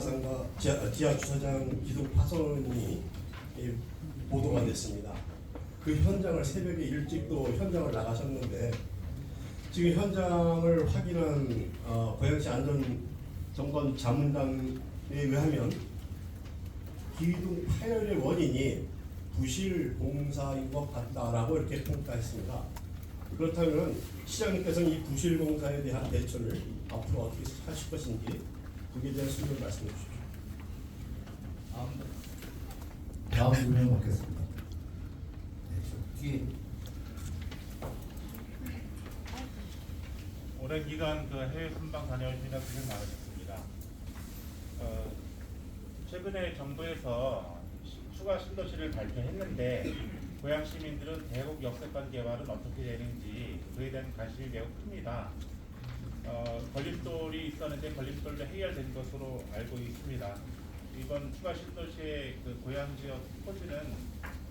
상가 지하 주차장 기둥 파손이 보도가 됐습니다. 그 현장을 새벽에 일찍 또 현장을 나가셨는데 지금 현장을 확인한 고양시 안전정건 자문단에 의하면 기둥 파열의 원인이 부실 공사인 것 같다라고 이렇게 평가했습니다. 그렇다면 시장님께서는 이 부실 공사에 대한 대처를 앞으로 어떻게 하실 것인지 그에 대한 설명 말씀해 주십시오. 다음 질문 받겠습니다. 네, 저 뒤에. 오랜 기간 해외 순방 다녀오시느라 고생 많으셨습니다. 최근에 정부에서 추가 신도시를 발표했는데 고양 시민들은 대곡 역세권 개발은 어떻게 되는지 그에 대한 관심이 매우 큽니다. 걸림돌이 있었는데 걸림돌도 해결된 것으로 알고 있습니다. 이번 추가 신도시의 고양 지역 토지는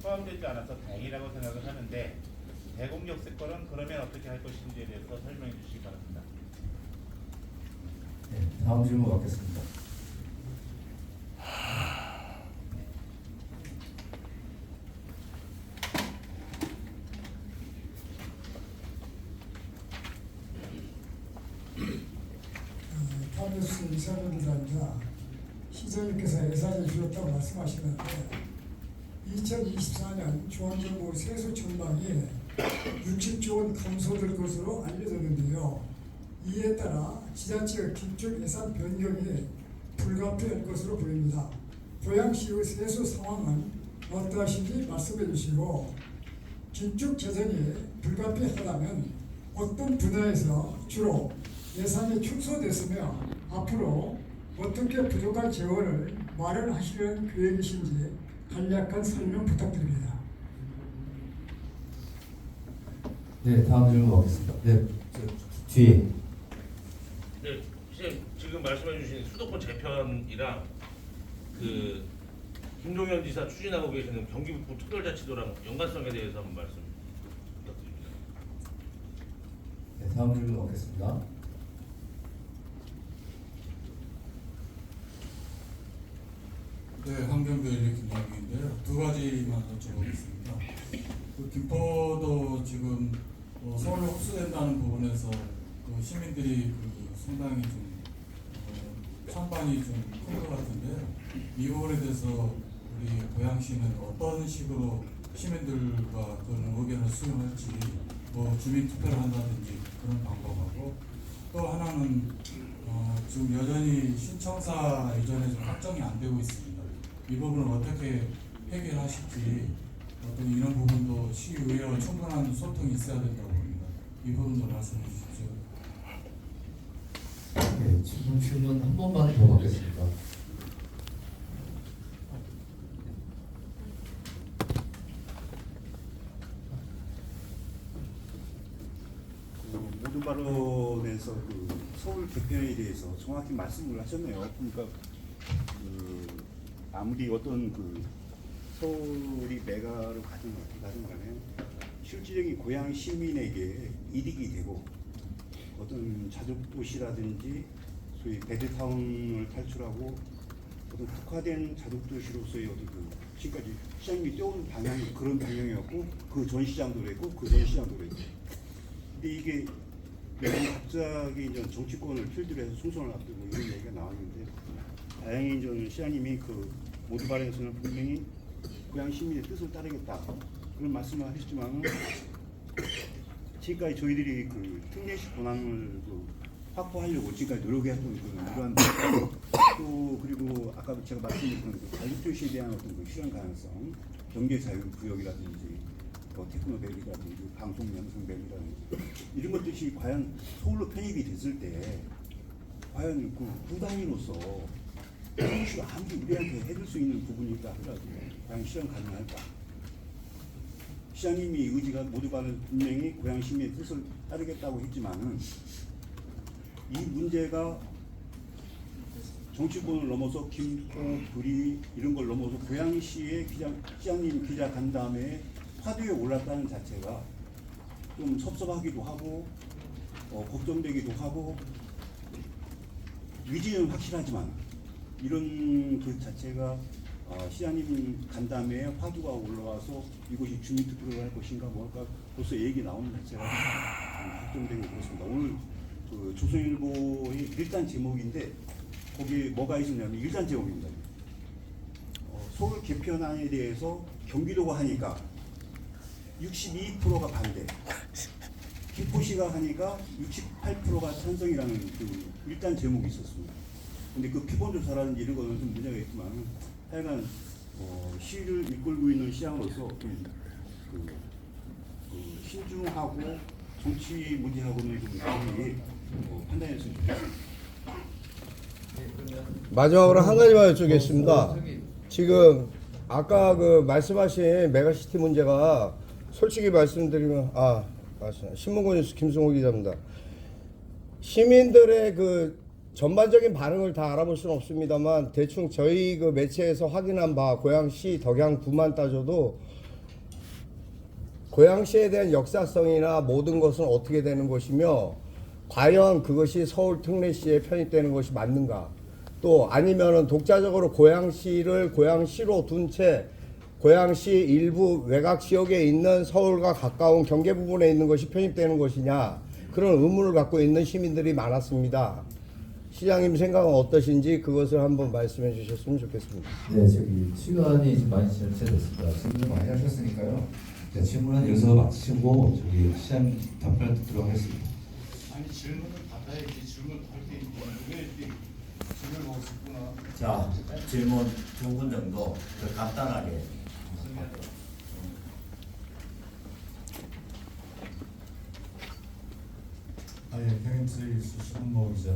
포함되지 않아서 다행이라고 생각을 하는데 대곡 역세권은 그러면 어떻게 할 것인지에 대해서 설명해 주시기 바랍니다. 네, 다음 질문 받겠습니다. 타임뉴스 이사준 기자입니다. 시장님께서 예산을 줄였다고 말씀하시는데 2024년 중앙정부 세수 전망이 60조 원 감소될 것으로 알려졌는데요. 이에 따라 지자체의 기축 예산 변경이 불가피할 것으로 보입니다. 고양시의 세수 상황은 어떠하신지 말씀해 주시고 기축 재정이 불가피하다면 어떤 분야에서 주로 예산이 축소됐으며 앞으로 어떻게 부족한 재원을 마련하시려는 계획이신지 간략한 설명 부탁드립니다. 네, 다음 질문 받겠습니다. 네, 저 뒤에. 네, 선생님 지금 말씀해주신 수도권 재편이랑 김동연 지사 추진하고 계시는 경기북부 특별자치도랑 연관성에 대해서 한번 말씀 부탁드립니다. 네, 다음 질문 받겠습니다. 네, 환경별리 김학규인데요. 두 가지만 여쭤보겠습니다. 김포도 지금 서울로 흡수된다는 부분에서 시민들이 상당히 좀 찬반이 좀 큰 것 같은데요. 이 부분에 대해서 우리 고양시는 어떤 식으로 시민들과 그런 의견을 수용할지, 주민 투표를 한다든지 그런 방법하고, 또 하나는 지금 여전히 신청사 이전에 좀 확정이 안 되고 있습니다. 이 부분을 어떻게 해결하실지, 어떤 이런 부분도 시의회와 충분한 소통이 있어야 된다고 봅니다. 이 부분도 말씀해 주십시오. 네, 지금 질문 한 번만 더 받겠습니다. 모든 발언에서 서울 개편에 대해서 정확히 말씀을 하셨네요. 그러니까 아무리 어떤 서울이 메가로 가든 어떻게 가든 간에 실질적인 고양 시민에게 이득이 되고 어떤 자족도시라든지 소위 베드타운을 탈출하고 어떤 특화된 자족도시로서의 어떤 지금까지 시장님이 떼온 방향이 그런 방향이었고 그 전 시장도 그랬고 그 전 시장도 그랬고 근데 이게 매번 갑자기 이제 정치권을 필두로 해서 총선을 앞두고 이런 얘기가 나왔는데 다행히 이제 시장님이 모두 발언에서는 분명히 고양 시민의 뜻을 따르겠다 그런 말씀을 하셨지만 지금까지 저희들이 특례식 권한을 확보하려고 지금까지 노력했던 이러한 또 그리고 아까 제가 말씀드린 자율도시에 대한 어떤 실현 가능성, 경제 자유 구역이라든지 테크노밸리라든지 방송 영상 밸리라든지 이런 것들이 과연 서울로 편입이 됐을 때 과연 구 단위로서 서울시가 아무리 우리한테 해줄 수 있는 부분이 있다 하더라도 과연 실현 가능할까? 시장님이 의지가 모두 간에 분명히 고양 시민의 뜻을 따르겠다고 했지만은 이 문제가 정치권을 넘어서 김포, 구리 이런 걸 넘어서 고양시의 시장님 기자 간담회에 화두에 올랐다는 자체가 좀 섭섭하기도 하고 걱정되기도 하고 위기는 확실하지만 이런 그 자체가 시장님 간담회에 화두가 올라와서 이곳이 주민투표를 할 것인가 뭘까 벌써 얘기 나오는 자체가 확정되고 그렇습니다. 오늘 그 조선일보의 일단 제목인데 거기에 뭐가 있었냐면 일단 제목입니다. 서울 개편안에 대해서 경기도가 하니까 62%가 반대, 김포시가 하니까 68%가 찬성이라는 그 일단 제목이 있었습니다. 근데 그 피본조사라든지 이런 거는 좀 문제가 있지만 하여간 시를 이끌고 있는 시장으로서 좀 신중하고 정치 문제하고는 좀 달리 판단했으면 좋겠습니다. 마지막으로 한 가지만 여쭙겠습니다. 지금 아까 그 말씀하신 메가시티 문제가 솔직히 말씀드리면 맞습니다. 신문고 뉴스 김승호 기자입니다. 시민들의 그 전반적인 반응을 다 알아볼 수는 없습니다만 대충 저희 그 매체에서 확인한 바 고양시 덕양구만 따져도 고양시에 대한 역사성이나 모든 것은 어떻게 되는 것이며 과연 그것이 서울 특례시에 편입되는 것이 맞는가, 또 아니면은 독자적으로 고양시를 고양시로 둔 채 고양시 일부 외곽 지역에 있는 서울과 가까운 경계 부분에 있는 것이 편입되는 것이냐, 그런 의문을 갖고 있는 시민들이 많았습니다. 시장님 생각은 어떠신지 그것을 한번 말씀해 주셨으면 좋겠습니다. 네, 시간이 지금 많이 지체됐습니다. 질문 많이 하셨으니까요. 네, 질문은 여기서 마치고 시장 답변을 듣도록 하겠습니다. 아니 질문을 받아야지 질문 할때 왜 이렇게 질문을 하고 싶구나. 자, 질문 2분 정도 더 간단하게. 아예 경인트레이스 신문모 기자.